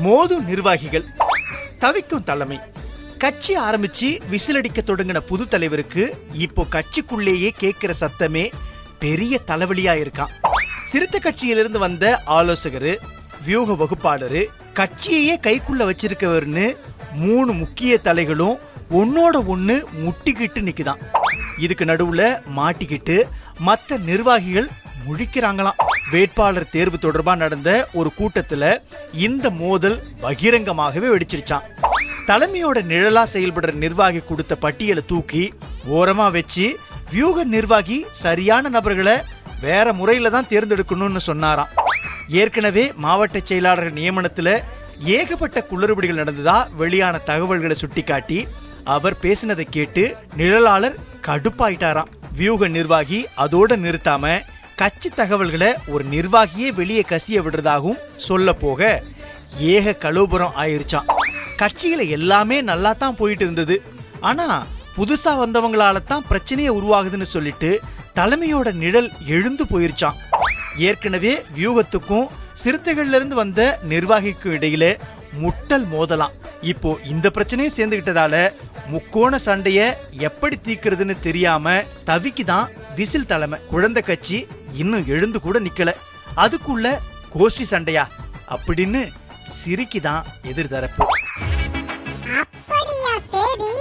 மோதும் நிர்வாகிகள், தவிக்கும் தலைமை. கட்சி ஆரம்பிச்சு விசிலடிக்க தொடங்கின புது தலைவருக்கு இப்போ கட்சிக்குள்ளேயே கேட்கிற சத்தமே பெரிய தலைவலியா இருக்கான். சிறுத்தை கட்சியிலிருந்து வந்த ஆலோசகரு, வியூக வகுப்பாளரு, கட்சியையே கைக்குள்ள வச்சிருக்கவர்னு 3 முக்கிய தலைகளும் ஒன்னோட ஒண்ணு முட்டிக்கிட்டு நிக்குதான். இதுக்கு நடுவுல மாட்டிக்கிட்டு மத்த நிர்வாகிகள் முழிக்கிறாங்களாம். வேட்பாளர் தேர்வு தொடர்பா நடந்த ஒரு கூட்டத்துல இந்த மோதல் பகிரங்கமாகவே வெடிச்சிருச்சான். தலைமையோட நிழலா செயல்படுற நிர்வாகி கொடுத்த பட்டியலை தூக்கி ஓரமா வச்சு வியூக நிர்வாகி சரியான நபர்களை வேற முறையில தான் தேர்ந்தெடுக்கணும்னு சொன்னாராம். ஏற்கனவே மாவட்ட செயலாளர் நியமனத்துல ஏகப்பட்ட குளறுபடிகள் நடந்ததா வெளியான தகவல்களை சுட்டிக்காட்டி அவர் பேசினதை கேட்டு நிழலாளர் கடுப்பாயிட்டாராம். வியூக நிர்வாகி அதோட நிறுத்தாம கட்சி தகவல்களை ஒரு நிர்வாகியே வெளியே கசிய விடுறதாகவும் சொல்ல போக ஏக கலோபுரம் ஆயிருச்சான். கட்சியில எல்லாமே நல்லா தான் போயிட்டு இருந்தது, ஆனா புதுசா வந்தவங்களால தான் பிரச்சனையே உருவாகுதுன்னு சொல்லிட்டு தலைமையோட நிழல் எழுந்து போயிருச்சான். ஏற்கனவே வியூகத்துக்கும் சிறுத்தைகள்ல இருந்து வந்த நிர்வாகிக்கும் இடையில முட்டல் மோதலாம். இப்போ இந்த பிரச்சனையும் சேர்ந்துகிட்டதால முக்கோண சண்டைய எப்படி தீக்கிறதுன்னு தெரியாம தவிக்குதான் விசில் தலைமை. குழந்தை கட்சி இன்னும் எழுந்து கூட நிக்கல, அதுக்குள்ள கோஷ்டி சண்டையா அப்படின்னு சிரிக்குதான் எதிர்தரப்பு. அப்படியா? சரி.